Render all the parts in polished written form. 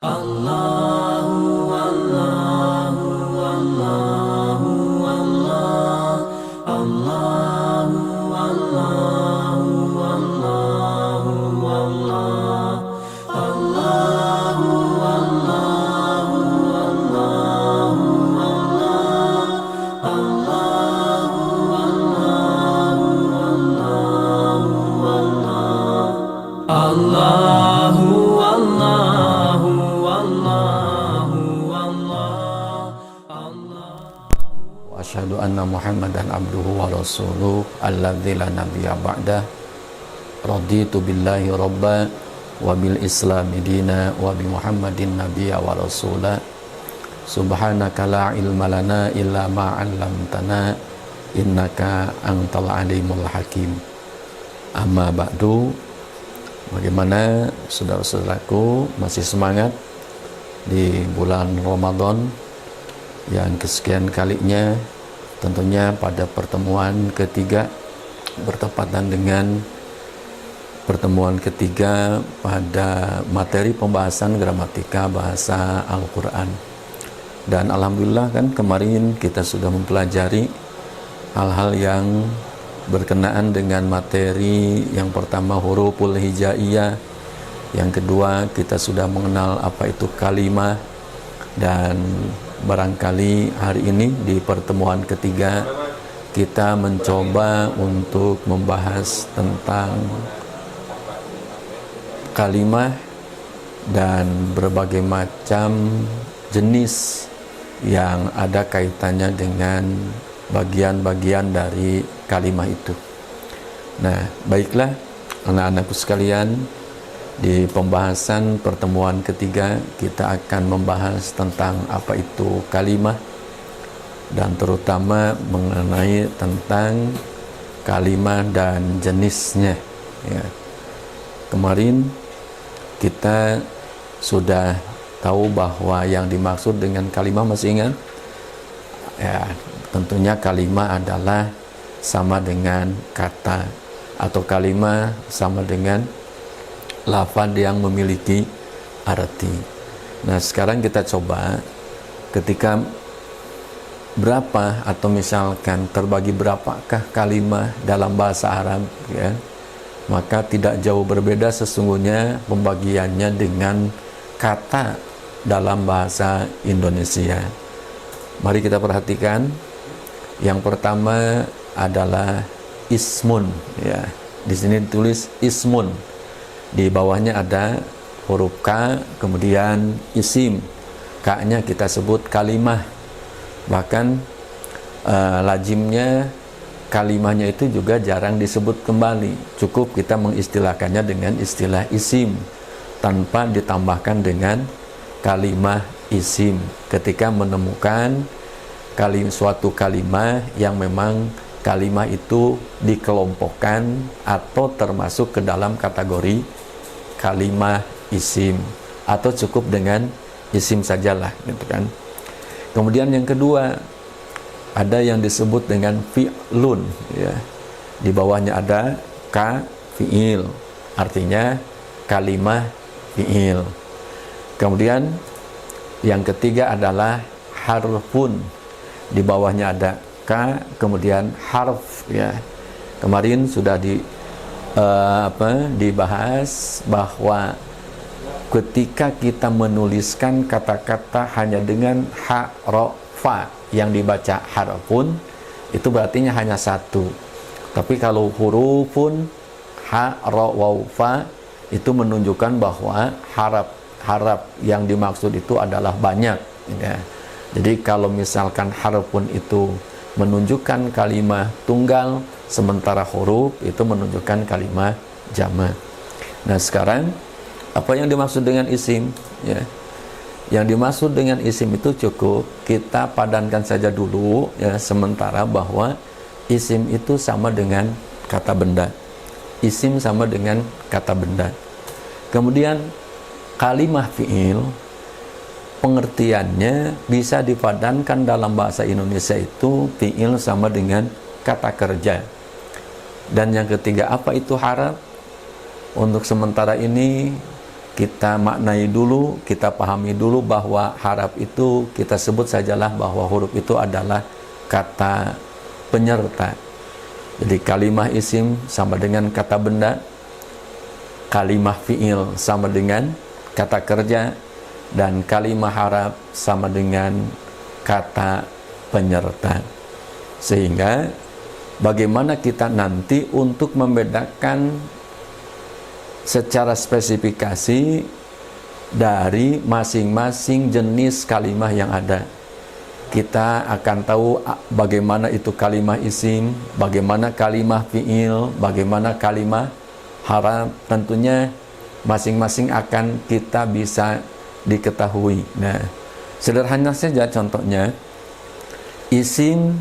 Allahu Allahu Allahu Allah Allahu Allahu Allahu Allah Allahu Allahu Allahu Allah Allahu Allahu Allahu Allah Allahu Asyhadu anna Muhammadan abduhu wa rasuluh alladzi la nabiyya ba'dah. Raditu billahi rabba wa bil islami dina wa bi Muhammadin nabiyya wa rasula. Subhanaka la ilma lana illa ma 'allamtana innaka antal alimul hakim. Amma ba'du. Bagaimana saudara-saudaraku, masih semangat di bulan Ramadan yang kesekian kalinya, tentunya pada pertemuan ketiga bertepatan dengan pertemuan ketiga pada materi pembahasan gramatika bahasa Al-Quran. Dan alhamdulillah kan kemarin kita sudah mempelajari hal-hal yang berkenaan dengan materi yang pertama huruful hijaiyah, yang kedua kita sudah mengenal apa itu kalimah, dan barangkali hari ini di pertemuan ketiga kita mencoba untuk membahas tentang kalimah dan berbagai macam jenis yang ada kaitannya dengan bagian-bagian dari kalimah itu. Nah, baiklah anak-anakku sekalian, di pembahasan pertemuan ketiga kita akan membahas tentang apa itu kalimah dan terutama mengenai tentang kalimah dan jenisnya ya. Kemarin kita sudah tahu bahwa yang dimaksud dengan kalimah, masih ingat? Ya, tentunya kalimah adalah sama dengan kata, atau kalimah sama dengan lafaz yang memiliki arti. Nah, sekarang kita coba ketika berapa atau misalkan terbagi berapakah kalimah dalam bahasa Arab ya, maka tidak jauh berbeda sesungguhnya pembagiannya dengan kata dalam bahasa Indonesia. Mari kita perhatikan. Yang pertama adalah ismun ya. Di sini ditulis ismun. Di bawahnya ada huruf K, kemudian isim. K-nya kita sebut kalimah. Bahkan lazimnya kalimahnya itu juga jarang disebut kembali. Cukup kita mengistilahkannya dengan istilah isim tanpa ditambahkan dengan kalimah isim. Ketika menemukan suatu kalimah yang memang kalimah itu dikelompokkan atau termasuk ke dalam kategori kalimah isim, atau cukup dengan isim sajalah gitu kan. Kemudian yang kedua ada yang disebut dengan fi'lun ya. Di bawahnya ada ka, fi'il, artinya kalimah fi'il. Kemudian yang ketiga adalah harfun. Di bawahnya ada ka, kemudian harf ya. Kemarin sudah dibahas bahwa ketika kita menuliskan kata-kata hanya dengan ha, ro, fa yang dibaca harfun, itu berarti hanya satu. Tapi kalau hurufun ha, ro, waw, fa itu menunjukkan bahwa harap yang dimaksud itu adalah banyak ya. Jadi kalau misalkan harfun itu menunjukkan kalimah tunggal, sementara huruf itu menunjukkan kalimah jamak. Nah, sekarang apa yang dimaksud dengan isim ya? Yang dimaksud dengan isim itu cukup kita padankan saja dulu ya, sementara bahwa isim itu sama dengan kata benda. Isim sama dengan kata benda. Kemudian kalimah fi'il, pengertiannya bisa dipadankan dalam bahasa Indonesia itu fi'il sama dengan kata kerja. Dan yang ketiga, apa itu harap? Untuk sementara ini kita maknai dulu, kita pahami dulu bahwa harap itu kita sebut sajalah bahwa huruf itu adalah kata penyerta. Jadi kalimah isim sama dengan kata benda, kalimah fi'il sama dengan kata kerja, dan kalimah harap sama dengan kata penyerta. Sehingga bagaimana kita nanti untuk membedakan secara spesifikasi dari masing-masing jenis kalimah yang ada. Kita akan tahu bagaimana itu kalimah isim, bagaimana kalimah fi'il, bagaimana kalimah harap. Tentunya masing-masing akan kita bisa diketahui. Nah, sederhana saja contohnya, isim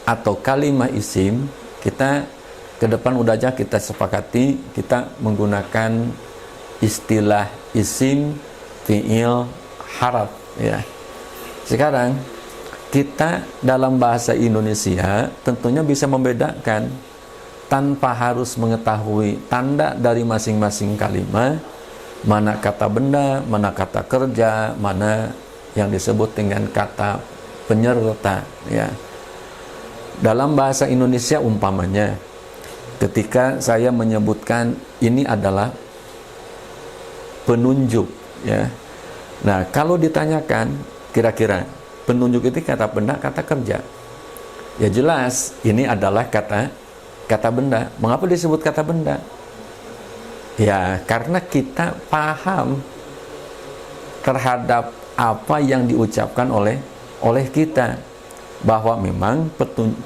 atau kalimah isim, kita ke depan udah aja kita sepakati kita menggunakan istilah isim, fi'il, harap ya. Sekarang kita dalam bahasa Indonesia tentunya bisa membedakan tanpa harus mengetahui tanda dari masing-masing kalimat, mana kata benda, mana kata kerja, mana yang disebut dengan kata penyerta ya. Dalam bahasa Indonesia umpamanya ketika saya menyebutkan ini adalah penunjuk ya. Nah, kalau ditanyakan kira-kira penunjuk itu kata benda, kata kerja, ya jelas ini adalah kata benda. Mengapa disebut kata benda? Ya karena kita paham terhadap apa yang diucapkan oleh kita, bahwa memang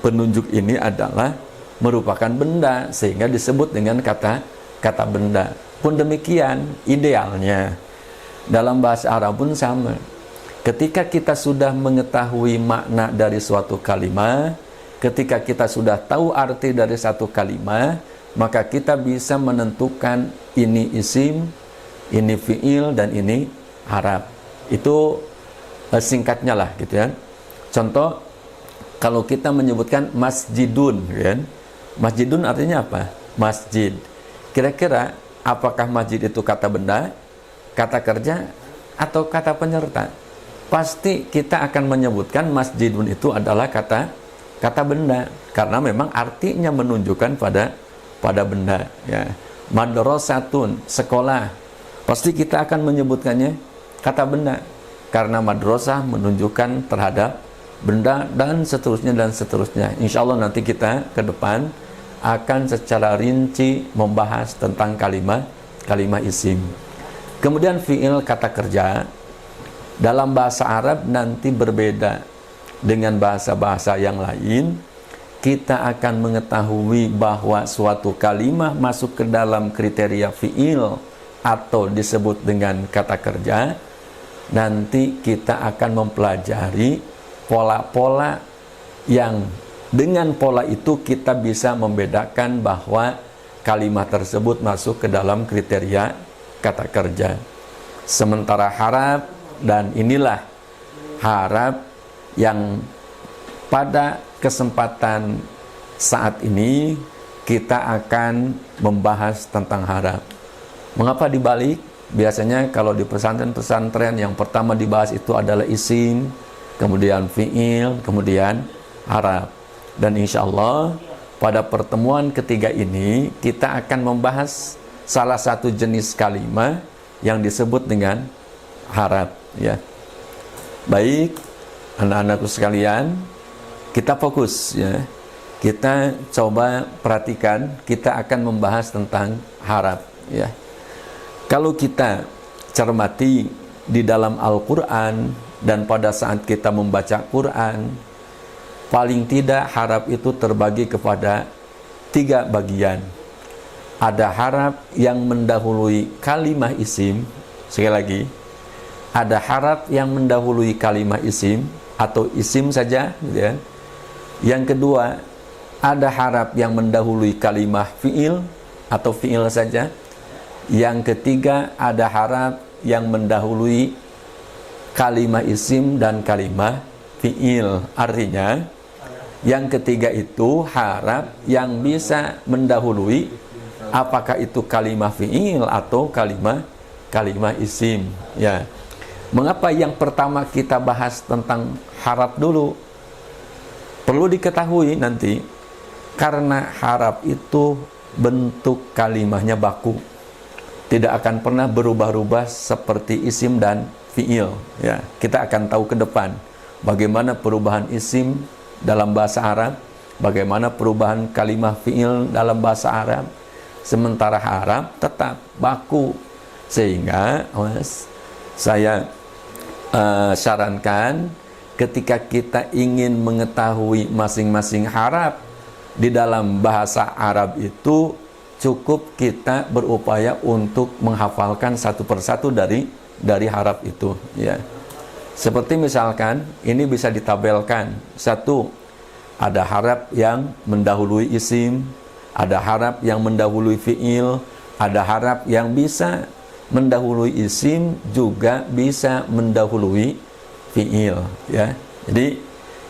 penunjuk ini adalah merupakan benda, sehingga disebut dengan kata benda. Pun demikian idealnya dalam bahasa Arab pun sama. Ketika kita sudah mengetahui makna dari suatu kalimat, ketika kita sudah tahu arti dari satu kalimat, maka kita bisa menentukan ini isim, ini fi'il, dan ini harap. Itu singkatnya lah gitu ya. Contoh, kalau kita menyebutkan masjidun kan? Masjidun artinya apa? Masjid. Kira-kira apakah masjid itu kata benda, kata kerja, atau kata penyerta? Pasti kita akan menyebutkan masjidun itu adalah kata benda, karena memang artinya menunjukkan pada benda ya. Madrasatun, sekolah, pasti kita akan menyebutkannya kata benda, karena madrasah menunjukkan terhadap benda, dan seterusnya. Insya Allah nanti kita ke depan akan secara rinci membahas tentang kalimat isim. Kemudian fi'il, kata kerja, dalam bahasa Arab nanti berbeda dengan bahasa-bahasa yang lain. Kita akan mengetahui bahwa suatu kalimat masuk ke dalam kriteria fi'il atau disebut dengan kata kerja. Nanti kita akan mempelajari pola-pola yang dengan pola itu kita bisa membedakan bahwa kalimat tersebut masuk ke dalam kriteria kata kerja. Sementara harap, dan inilah harap yang pada kesempatan saat ini kita akan membahas tentang harap. Mengapa dibalik? Biasanya kalau di pesantren-pesantren yang pertama dibahas itu adalah isim, kemudian fi'il, kemudian harap. Dan insya Allah pada pertemuan ketiga ini kita akan membahas salah satu jenis kalimat yang disebut dengan harap ya. Baik anak-anakku sekalian, kita fokus ya. Kita coba perhatikan, kita akan membahas tentang harap ya. Kalau kita cermati di dalam Al-Quran dan pada saat kita membaca Quran, paling tidak harap itu terbagi kepada 3 bagian. Ada harap yang mendahului kalimah isim, sekali lagi, ada harap yang mendahului kalimah isim atau isim saja gitu ya. Yang kedua, ada harap yang mendahului kalimah fi'il atau fi'il saja. Yang ketiga, ada harap yang mendahului kalimah isim dan kalimah fi'il. Artinya, yang ketiga itu harap yang bisa mendahului apakah itu kalimah fi'il atau kalimah kalimah isim. Ya. Mengapa yang pertama kita bahas tentang harap dulu? Perlu diketahui nanti, karena harap itu bentuk kalimahnya baku, tidak akan pernah berubah-ubah seperti isim dan fi'il. Ya, kita akan tahu ke depan bagaimana perubahan isim dalam bahasa Arab, bagaimana perubahan kalimah fi'il dalam bahasa Arab. Sementara harap tetap baku, sehingga saya sarankan ketika kita ingin mengetahui masing-masing harap di dalam bahasa Arab itu, cukup kita berupaya untuk menghafalkan satu persatu dari harap itu, ya. Seperti misalkan ini bisa ditabelkan. Satu, ada harap yang mendahului isim, ada harap yang mendahului fi'il, ada harap yang bisa mendahului isim juga bisa mendahului fi'il, ya. Jadi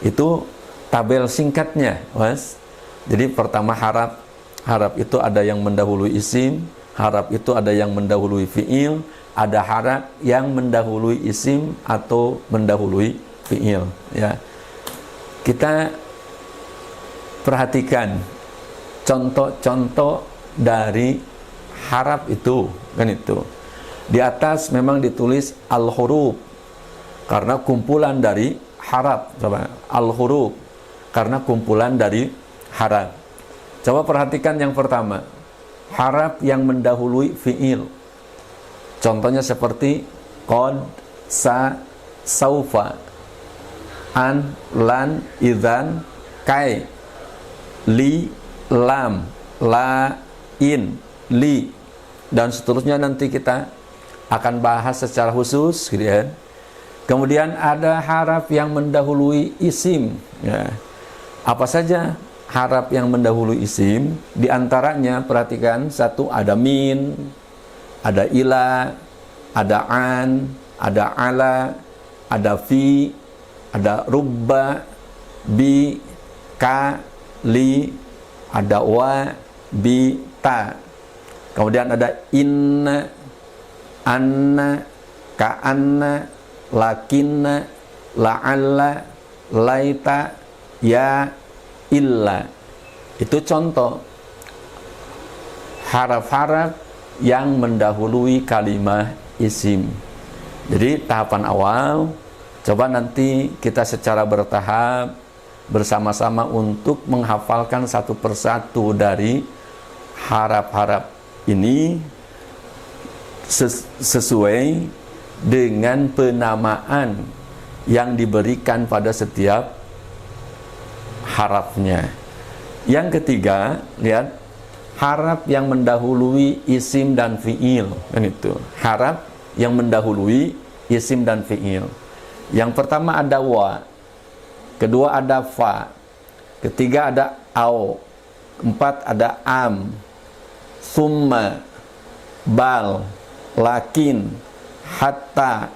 itu tabel singkatnya, Mas. Jadi pertama harap itu ada yang mendahului isim, harap itu ada yang mendahului fi'il, ada harap yang mendahului isim atau mendahului fi'il, ya. Kita perhatikan contoh-contoh dari harap itu, kan itu. Di atas memang ditulis al-huruf karena kumpulan dari harap. Coba, al-huruf karena kumpulan dari harap. Coba perhatikan yang pertama, harap yang mendahului fi'il. Contohnya seperti qad, sa, saufa, an, lan, idzan, kai, li, lam, la, in, li, dan seterusnya. Nanti kita akan bahas secara khusus, gitu ya. Kemudian ada harap yang mendahului isim, ya. Apa saja harap yang mendahului isim? Di antaranya perhatikan, satu, ada min, ada ila, ada an, ada ala, ada fi, ada rubba, bi, ka, li, ada wa, bi, ta. Kemudian ada inna, anna, ka'anna, lakinna, la'alla, laita, ya, illa. Itu contoh haraf-haraf yang mendahului kalimah isim. Jadi tahapan awal, coba nanti kita secara bertahap bersama-sama untuk menghafalkan satu persatu dari harap-harap ini sesuai dengan penamaan yang diberikan pada setiap harafnya. Yang ketiga, lihat, harap yang mendahului isim dan fi'il, kan itu. Harap yang mendahului isim dan fi'il. Yang pertama ada wa, kedua ada fa, ketiga ada au, keempat ada am, summa, bal, lakin, hatta,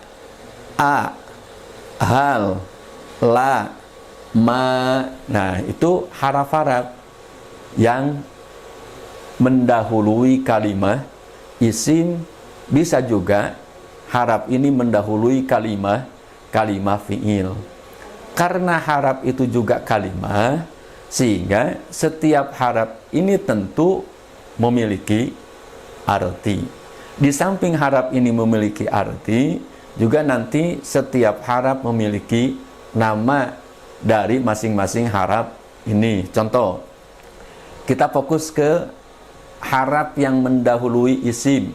a, hal, la, ma. Nah, itu haraf-haraf yang mendahului kalimah isim. Bisa juga harap ini mendahului kalimah fi'il. Karena harap itu juga kalimah, sehingga setiap harap ini tentu memiliki arti. Di samping harap ini memiliki arti, juga nanti setiap harap memiliki nama dari masing-masing harap ini. Contoh, kita fokus ke harap yang mendahului isim.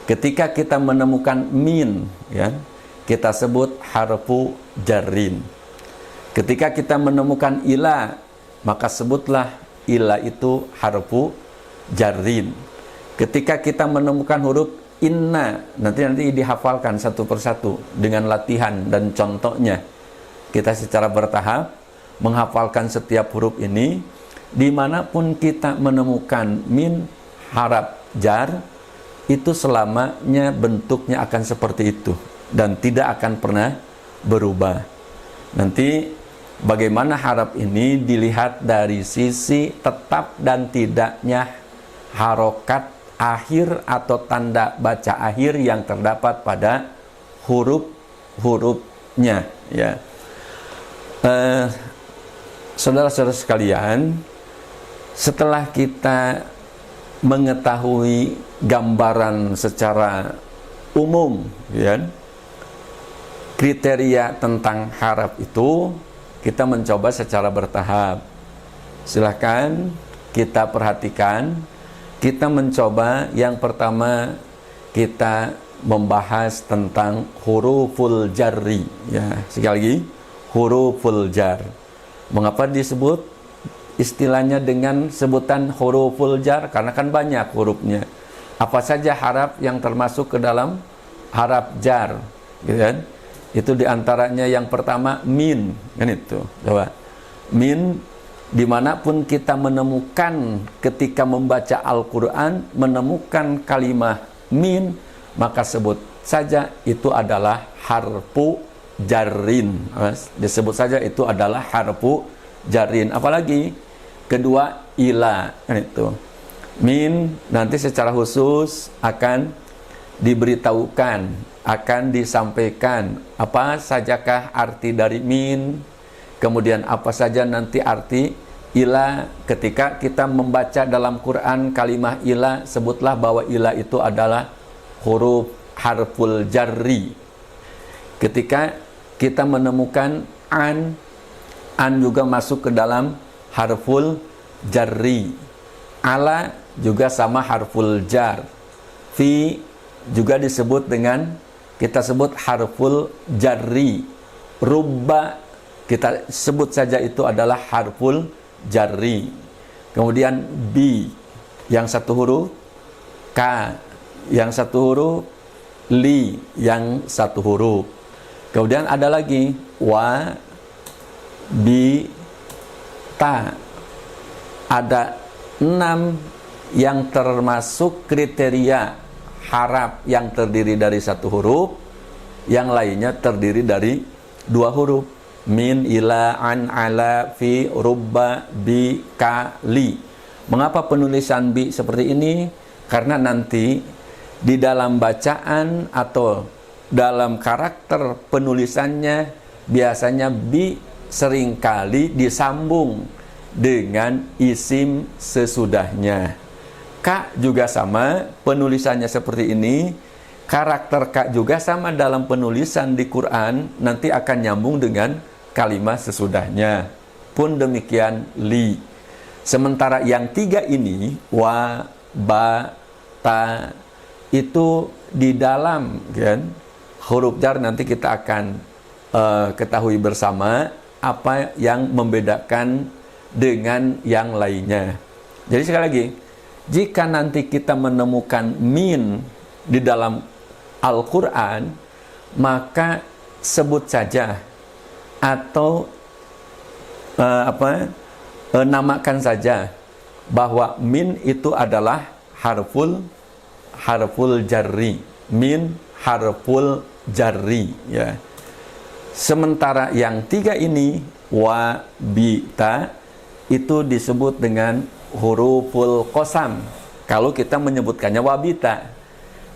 Ketika kita menemukan min, ya, kita sebut harfu jarrin. Ketika kita menemukan ila, maka sebutlah ila itu harfu jarrin. Ketika kita menemukan huruf inna, nanti dihafalkan satu persatu dengan latihan dan contohnya. Kita secara bertahap menghafalkan setiap huruf ini. Dimanapun kita menemukan min, harap jar, itu selamanya bentuknya akan seperti itu dan tidak akan pernah berubah. Nanti bagaimana harap ini dilihat dari sisi tetap dan tidaknya harokat akhir atau tanda baca akhir yang terdapat pada huruf-hurufnya, ya. Saudara-saudara sekalian, setelah kita mengetahui gambaran secara umum, ya, kriteria tentang harap itu, kita mencoba secara bertahap. Silahkan kita perhatikan. Kita mencoba yang pertama, kita membahas tentang huruful jarri, ya. Sekali lagi, huruful jar. Mengapa disebut istilahnya dengan sebutan huruful jar? Karena kan banyak hurufnya. Apa saja harap yang termasuk ke dalam harap jar, gitu kan? Itu diantaranya yang pertama min, kan itu. Coba, min, dimanapun kita menemukan ketika membaca Al-Quran, menemukan kalimah min, maka sebut saja itu adalah harfu jarrin. Disebut saja itu adalah harfu jarrin. Apalagi kedua, ila, kan itu. Min nanti secara khusus akan diberitahukan, akan disampaikan apa sajakah arti dari min, kemudian apa saja nanti arti ila. Ketika kita membaca dalam Quran kalimah ila, sebutlah bahwa ila itu adalah huruf harful jarri. Ketika kita menemukan an juga masuk ke dalam harful jarri. Ala juga sama harful jar. Fi juga disebut dengan, kita sebut harful jarri. Rubba kita sebut saja itu adalah harful jarri. Kemudian bi yang satu huruf, ka yang satu huruf, li yang satu huruf. Kemudian ada lagi wa, bi, ta. Ada 6 yang termasuk kriteria harap yang terdiri dari satu huruf, yang lainnya terdiri dari 2 huruf. Min, ila, an, ala, fi, rubba, bi, ka, li. Mengapa penulisan bi seperti ini? Karena nanti di dalam bacaan atau dalam karakter penulisannya biasanya bi seringkali disambung dengan isim sesudahnya. Ka juga sama, penulisannya seperti ini. Karakter ka juga sama dalam penulisan di Quran, nanti akan nyambung dengan kalimat sesudahnya. Pun demikian li. Sementara yang 3 ini, wa, ba, ta, itu di dalam, kan, huruf jar nanti kita akan ketahui bersama apa yang membedakan dengan yang lainnya. Jadi sekali lagi, jika nanti kita menemukan min di dalam Al-Quran, maka sebut saja atau namakan saja bahwa min itu adalah harful jarri. Min harful jarri, ya. Sementara yang 3 ini, wa, bi, ta, itu disebut dengan huruful qasam kalau kita menyebutkannya wabita.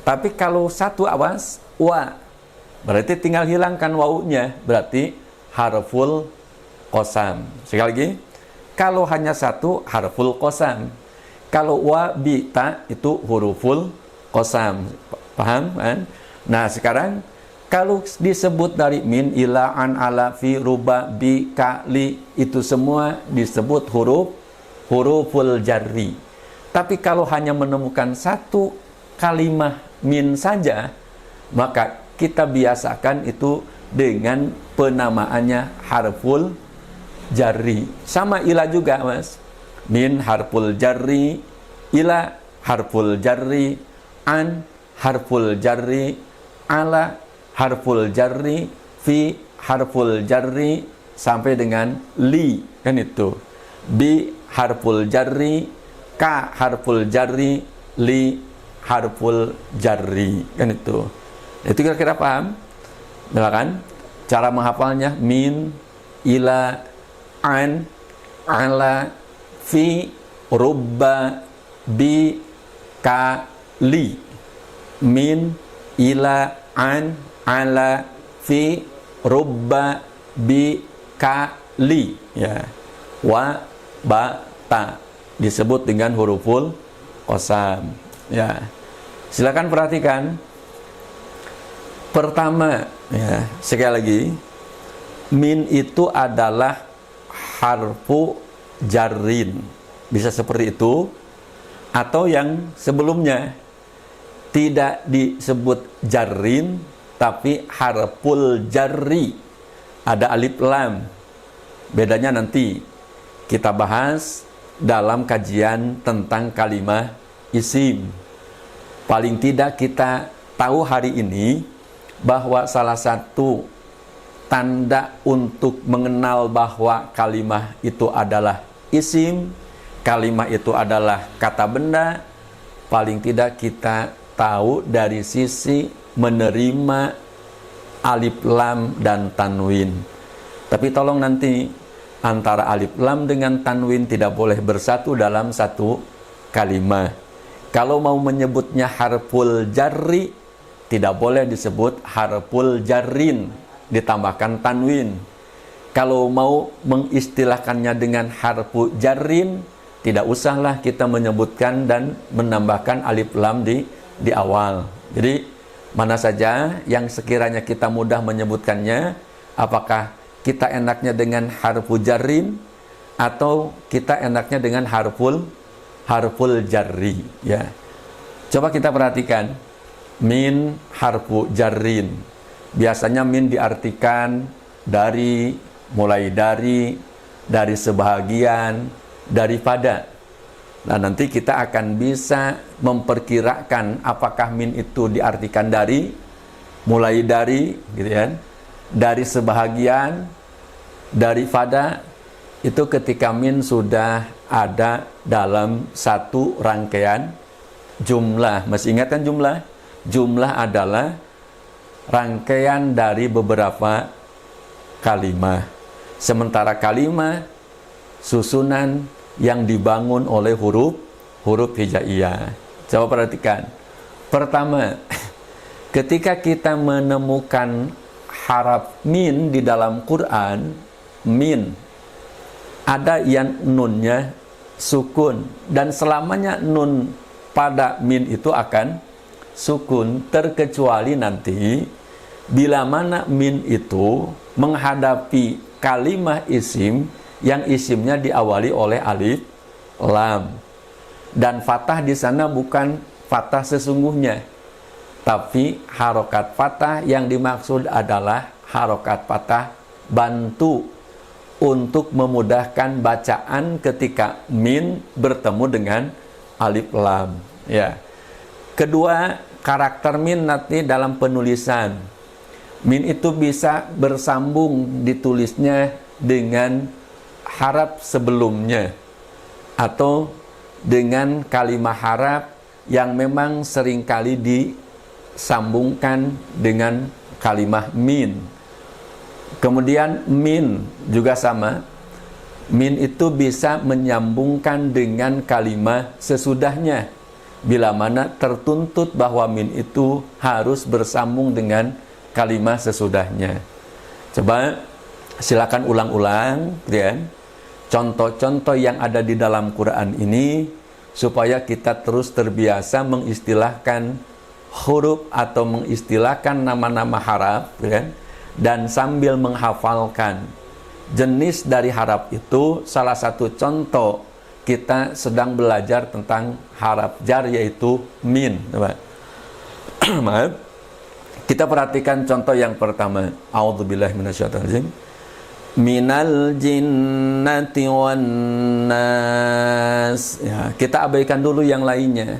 Tapi kalau satu, awas, wa, berarti tinggal hilangkan wawunya, berarti harful qasam. Sekali lagi, kalau hanya satu, harful qasam. Kalau wabita itu huruful qasam. Paham kan? Nah, sekarang kalau disebut dari min, ila, an, ala, fi, ruba, bi, ka, li, itu semua disebut huruful jarri. Tapi kalau hanya menemukan satu kalimah min saja, maka kita biasakan itu dengan penamaannya harful jarri. Sama ila juga, Mas. Min harful jarri, ila harful jarri, an harful jarri, ala harful jarri, fi harful jarri, sampai dengan li, kan itu. Bi harful jarri, ka harful jarri, li harful jarri, kan itu. Itu kira-kira paham? Silakan. Cara menghafalnya min, ila, an, ala, fi, rubba, bi, ka, li, min, ila, an, ala, fi, rubba, bi, ka, li, ya, wa, ba, ta, disebut dengan huruful qasam. Ya, silakan perhatikan. Pertama, ya, sekali lagi, min itu adalah harfu jarrin, bisa seperti itu, atau yang sebelumnya tidak disebut jarrin tapi harful jarri, ada alif lam. Bedanya nanti kita bahas dalam kajian tentang kalimah isim. Paling tidak kita tahu hari ini bahwa salah satu tanda untuk mengenal bahwa kalimah itu adalah isim, kalimah itu adalah kata benda, paling tidak kita tahu dari sisi menerima alif lam dan tanwin. Tapi tolong nanti antara alif lam dengan tanwin tidak boleh bersatu dalam satu kalimat. Kalau mau menyebutnya harful jarri, tidak boleh disebut harful jarrin ditambahkan tanwin. Kalau mau mengistilahkannya dengan harfu jarrin, tidak usahlah kita menyebutkan dan menambahkan alif lam di awal. Jadi mana saja yang sekiranya kita mudah menyebutkannya, apakah kita enaknya dengan harfu jarrin atau kita enaknya dengan harful jarri, ya. Coba kita perhatikan min harfu jarrin. Biasanya min diartikan dari, mulai dari sebahagian, daripada. Nah, nanti kita akan bisa memperkirakan apakah min itu diartikan dari, mulai dari, gitu kan, dari sebahagian, daripada. Itu ketika min sudah ada dalam satu rangkaian jumlah. Masih ingat kan jumlah? Jumlah adalah rangkaian dari beberapa kalimat. Sementara kalimat susunan yang dibangun oleh huruf hijaiyah. Coba perhatikan. Pertama, ketika kita menemukan haraf min di dalam Quran, min ada yang nunnya sukun, dan selamanya nun pada min itu akan sukun, terkecuali nanti bila mana min itu menghadapi kalimah isim yang isimnya diawali oleh alif lam, dan fathah di sana bukan fathah sesungguhnya, tapi harokat fathah yang dimaksud adalah harokat fathah bantu untuk memudahkan bacaan ketika min bertemu dengan alif lam, ya. Kedua, karakter min nanti dalam penulisan. Min itu bisa bersambung ditulisnya dengan haraf sebelumnya atau dengan kalimat haraf yang memang seringkali disambungkan dengan kalimat min. Kemudian min juga sama. Min itu bisa menyambungkan dengan kalimat sesudahnya bila mana tertuntut bahwa min itu harus bersambung dengan kalimat sesudahnya. Coba silakan ulang-ulang, ya, contoh-contoh yang ada di dalam Quran ini supaya kita terus terbiasa mengistilahkan huruf atau mengistilahkan nama-nama haraf, ya, dan sambil menghafalkan jenis dari haraf itu. Salah satu contoh kita sedang belajar tentang haraf jar, yaitu min. Maaf. Kita perhatikan contoh yang pertama. A'udzubillahi minasyaitonirrajim. Minal jinnati wan nas. Ya, kita abaikan dulu yang lainnya.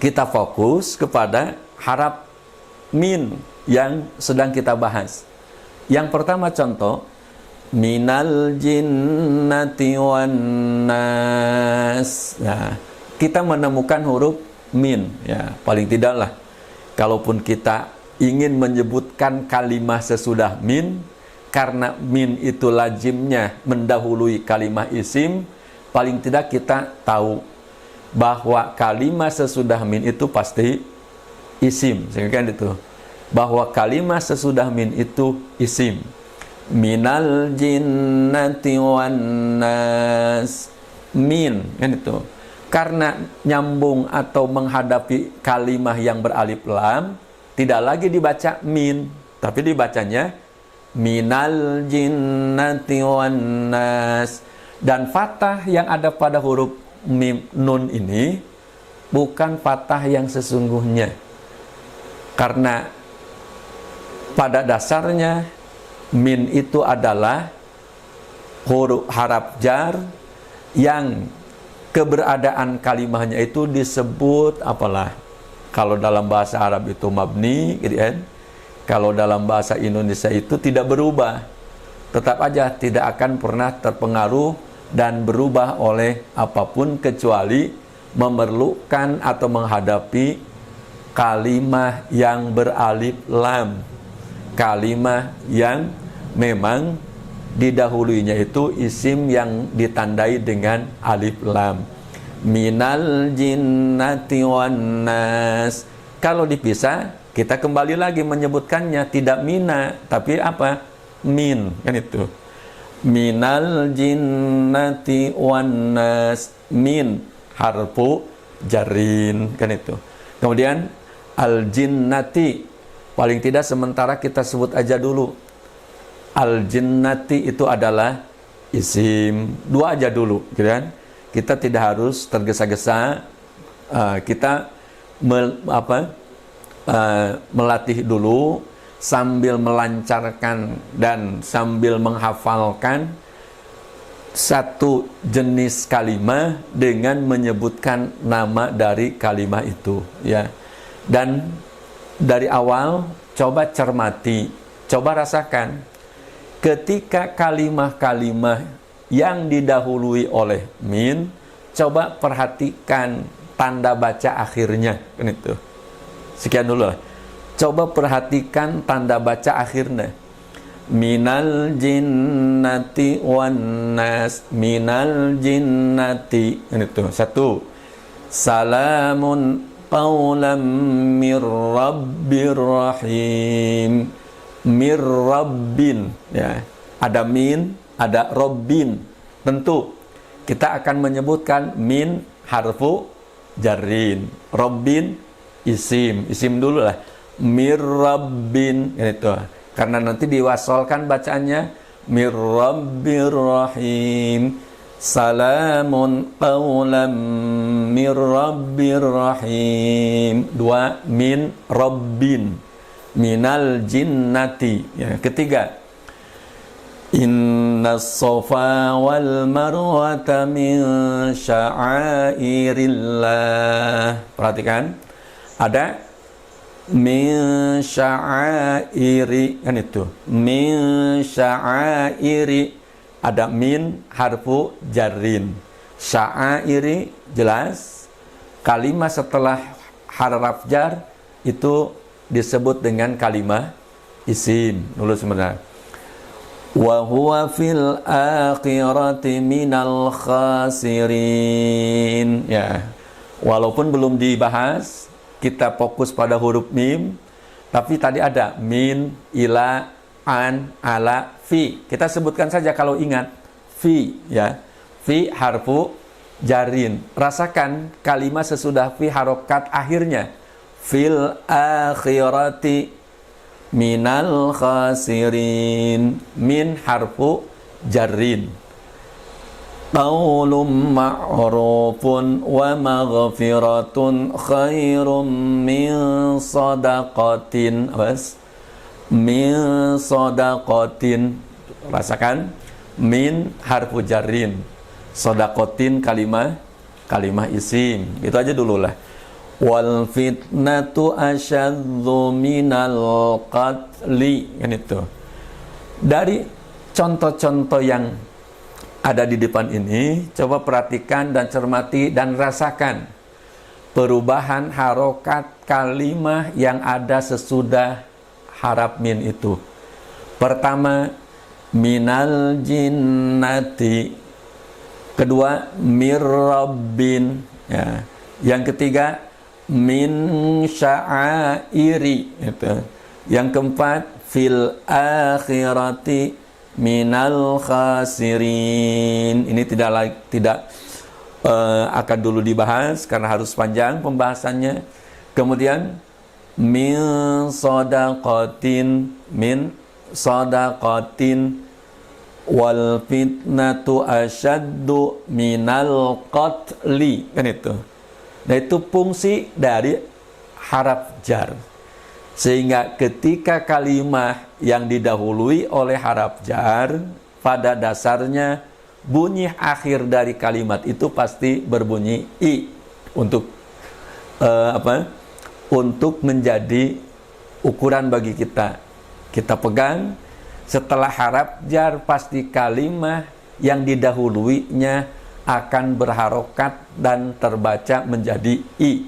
Kita fokus kepada haraf min yang sedang kita bahas. Yang pertama contoh, minal jinnati wan nas. Nah, kita menemukan huruf min, ya, paling tidaklah kalaupun kita ingin menyebutkan kalimat sesudah min, karena min itu lazimnya mendahului kalimat isim, paling tidak kita tahu bahwa kalimat sesudah min itu pasti isim, kan itu. Bahwa kalimat sesudah min itu isim. Minal jinnati wan nas. Min, kan itu. Karena nyambung atau menghadapi kalimat yang beralif lam, tidak lagi dibaca min, tapi dibacanya minal jinnati wan nas. Dan fathah yang ada pada huruf mim nun ini bukan fathah yang sesungguhnya. Karena pada dasarnya min itu adalah huruf haraf jar yang keberadaan kalimahnya itu disebut apalah. Kalau dalam bahasa Arab itu mabni, gitu kan? Kalau dalam bahasa Indonesia itu tidak berubah. Tetap aja tidak akan pernah terpengaruh dan berubah oleh apapun kecuali memerlukan atau menghadapi kalimat yang beralif lam. Kalimat yang memang didahulunya itu isim yang ditandai dengan alif lam. Minal jinnati wan nas. Kalau dipisah, kita kembali lagi menyebutkannya tidak mina, tapi apa? Min, kan itu. Minal jinnati wan nas. Min harfu jarin, kan itu. Kemudian al jinnati, paling tidak sementara kita sebut aja dulu. Al jinnati itu adalah isim. Dua aja dulu, gitu kan? Kita tidak harus tergesa-gesa. Kita melatih dulu sambil melancarkan dan sambil menghafalkan satu jenis kalimat dengan menyebutkan nama dari kalimat itu, ya. Dan dari awal coba cermati, coba rasakan ketika kalimat-kalimat yang didahului oleh min, coba perhatikan tanda baca akhirnya, kan itu. Sekian dulu lah. Coba perhatikan tanda baca akhirnya. Minal jinnati wan nas. Minal jinnati, kan itu. Satu. Salamun qawlam mir rabbir rahim. Mir rabbin, ya. Ada min, ada rabbin. Tentu kita akan menyebutkan min harfu jarin, rabbin isim dulu lah. Mir rabbin, itu. Karena nanti diwasolkan bacaannya mir rabbir rahim. Salamun qawlam mir rabbir rahim. Dua, min rabbin. Minal jinnati, ya. Ketiga, inna safa wal marwata min sya'airillah. Perhatikan, ada min sya'airi, kan itu. Min sya'airi, ada min harfu jarin. Sya'airi jelas kalimat setelah haraf jar itu disebut dengan kalimat isim. Dulu sebenarnya. Wa huwa fil akhirati minal khasirin. Ya. Walaupun belum dibahas, kita fokus pada huruf mim, tapi tadi ada min, ila, an, ala, fi. Kita sebutkan saja kalau ingat fi, ya. Fi harfu jarin. Rasakan kalimat sesudah fi harokat akhirnya. Fil akhirati minal khasirin. Min harfu jarin. Qaulun ma'rufun wa maghfiratun khairum min sadaqatin. Awas. Min sadaqatin. Rasakan. Min harfu jarin. Sadaqatin kalimat isim. Itu aja dulu lah. Wal fitnatu asyadzu minal qatli, kan itu. Dari contoh-contoh yang ada di depan ini, coba perhatikan dan cermati dan rasakan perubahan harokat kalimat yang ada sesudah harap min itu. Pertama, minal jinnati. Kedua, mir rabbin. Ya. Yang ketiga, min sya'airi. Itu. Yang keempat, fil akhirati minal khasirin. Ini tidak akan dulu dibahas karena harus panjang pembahasannya. Kemudian min sadaqatin wal fitnatu asyaddu minal qatli, kan itu. Nah, itu fungsi dari haraf jar. Sehingga ketika kalimat yang didahului oleh haraf jar, pada dasarnya bunyi akhir dari kalimat itu pasti berbunyi i untuk untuk menjadi ukuran bagi kita. Kita pegang, setelah haraf jar pasti kalimat yang didahuluinya akan berharokat dan terbaca menjadi i.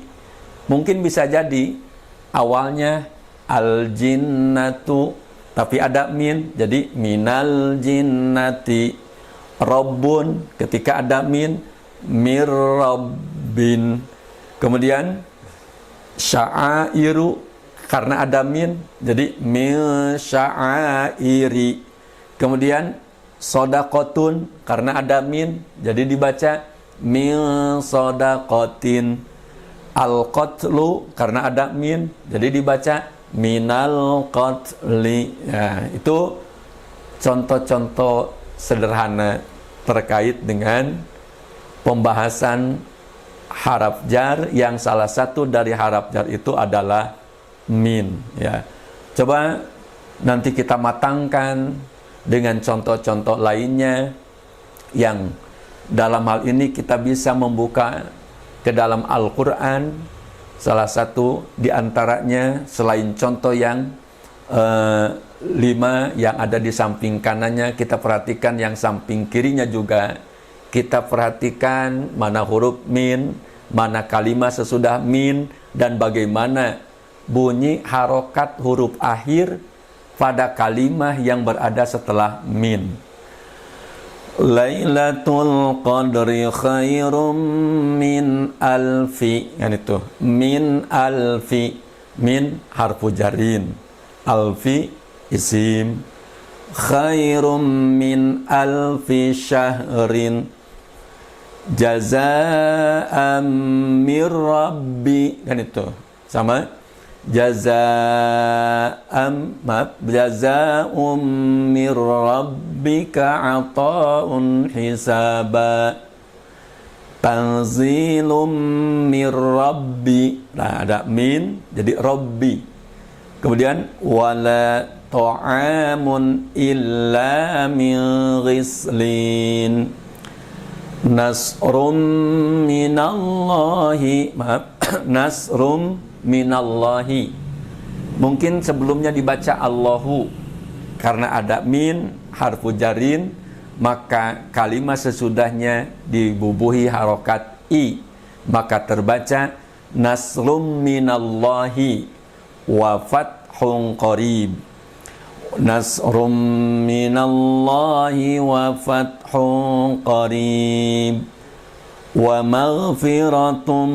Mungkin bisa jadi awalnya al-jinnatu tapi ada min, jadi minal jinnati. Rabbun, ketika ada min, mir rabbin. Kemudian sya'airu, karena ada min, jadi min sya'airi. Kemudian sodaqotun, karena ada min, jadi dibaca min sodaqotin. Al-qatlu, karena ada min, jadi dibaca minal qatli. Ya, itu contoh-contoh sederhana terkait dengan pembahasan haraf jar, yang salah satu dari haraf jar itu adalah min. Ya, coba nanti kita matangkan dengan contoh-contoh lainnya yang dalam hal ini kita bisa membuka ke dalam Al-Quran. Salah satu di antaranya selain contoh yang 5 yang ada di samping kanannya, kita perhatikan yang samping kirinya juga. Kita perhatikan mana huruf min, mana kalimat sesudah min, dan bagaimana bunyi harokat huruf akhir pada kalimat yang berada setelah min. Lailatul Qadri khairum min alfi. Kan itu. Min alfi. Min harfu jarin. Alfi isim. Khairum min alfi syahrin. Jazaa'an min rabbi. Kan itu. Sama. Jazaa'um min rabbika ata'un hisaba. Tanzilum min rabbi. Nah, ada min jadi rabbi. Kemudian wala ta'amun illa min ghislin. Nasrum minallahi. Nasrum minallahi. Mungkin sebelumnya dibaca Allahu, karena ada min harfu jarin, maka kalimat sesudahnya dibubuhi harokat i, maka terbaca nasrum minallahi wa fathun qarib. Nasrum minallahi wa fathun qarib. Wa maghfiratum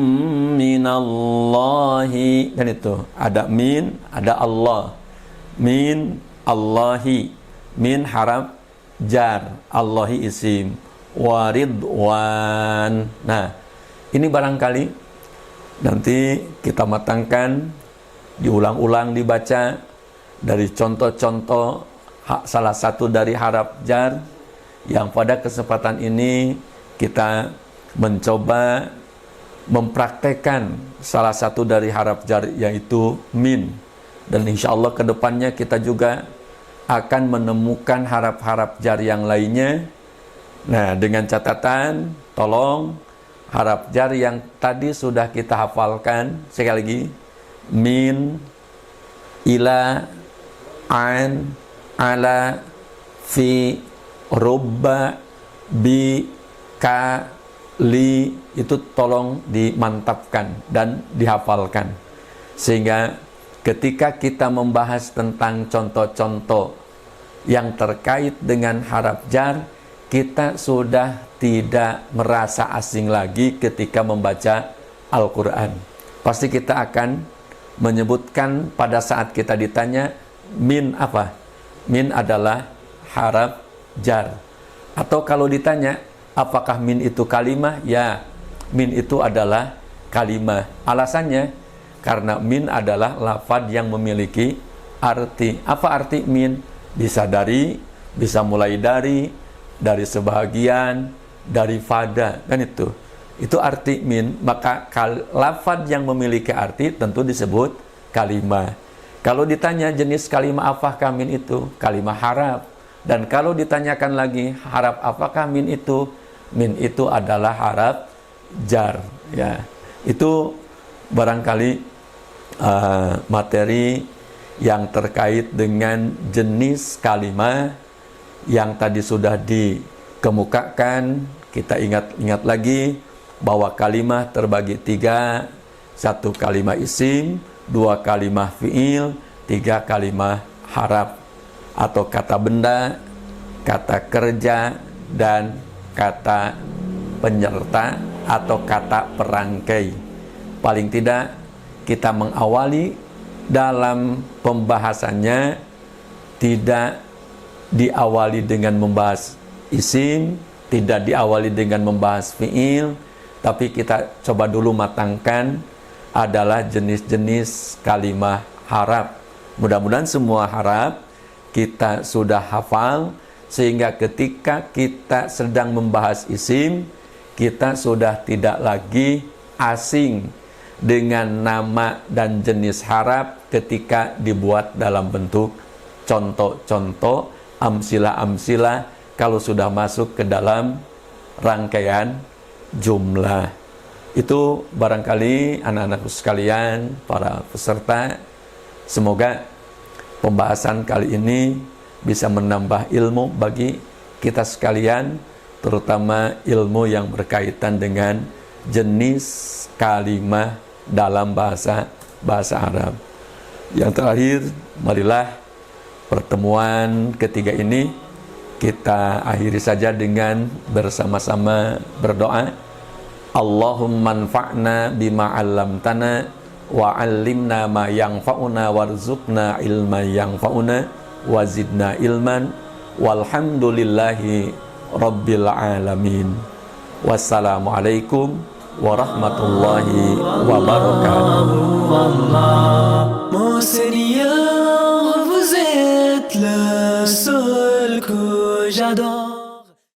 minallahi. Dan itu ada min, ada Allah. Min Allahi, min haraf jar, Allahi isim, waridwan. Nah, ini barangkali nanti kita matangkan, diulang-ulang dibaca dari contoh-contoh salah satu dari haraf jar yang pada kesempatan ini kita mencoba mempraktekkan salah satu dari haraf jar, yaitu min. Dan insya Allah kedepannya kita juga akan menemukan haraf-haraf jar yang lainnya. Nah, dengan catatan, tolong haraf jar yang tadi sudah kita hafalkan, sekali lagi, min, ila, an, ala, fi, rubba, bi, ka, li, itu tolong dimantapkan dan dihafalkan, sehingga ketika kita membahas tentang contoh-contoh yang terkait dengan haraf jar, kita sudah tidak merasa asing lagi ketika membaca Al-Quran. Pasti kita akan menyebutkan pada saat kita ditanya, min apa? Min adalah haraf jar. Atau kalau ditanya, apakah min itu kalimah? Ya, min itu adalah kalimah. Alasannya, karena min adalah lafaz yang memiliki arti. Apa arti min? Bisa dari, bisa mulai dari sebahagian, dari fada, kan itu. Itu arti min. Maka lafaz yang memiliki arti tentu disebut kalimah. Kalau ditanya jenis kalimah apakah min itu? Kalimah haraf. Dan kalau ditanyakan lagi haraf apakah min itu? Min itu adalah haraf jar. Ya, itu barangkali materi yang terkait dengan jenis kalimah yang tadi sudah dikemukakan. Kita ingat lagi bahwa kalimah terbagi 3, 1 kalimah isim, 2 kalimah fi'il, 3 kalimah haraf atau kata benda, kata kerja, dan kata penyerta atau kata perangkai. Paling tidak kita mengawali dalam pembahasannya tidak diawali dengan membahas isim, tidak diawali dengan membahas fi'il, tapi kita coba dulu matangkan adalah jenis-jenis kalimah haraf. Mudah-mudahan semua haraf kita sudah hafal, sehingga ketika kita sedang membahas isim, kita sudah tidak lagi asing dengan nama dan jenis haraf ketika dibuat dalam bentuk contoh-contoh, amsilah-amsilah, kalau sudah masuk ke dalam rangkaian jumlah. Itu barangkali anak-anakku sekalian, para peserta, semoga pembahasan kali ini bisa menambah ilmu bagi kita sekalian, terutama ilmu yang berkaitan dengan jenis kalimah dalam bahasa Arab. Yang terakhir, marilah pertemuan ketiga ini kita akhiri saja dengan bersama-sama berdoa. Allahumma anfa'na bima 'allamtana wa 'allimna ma yanfa'una warzuqna ilma yanfa'una wa zidna ilman walhamdulillahi rabbil alamin. Wassalamualaikum warahmatullahi wabarakatuh. Mon Seigneur, vous êtes le seul que j'adore.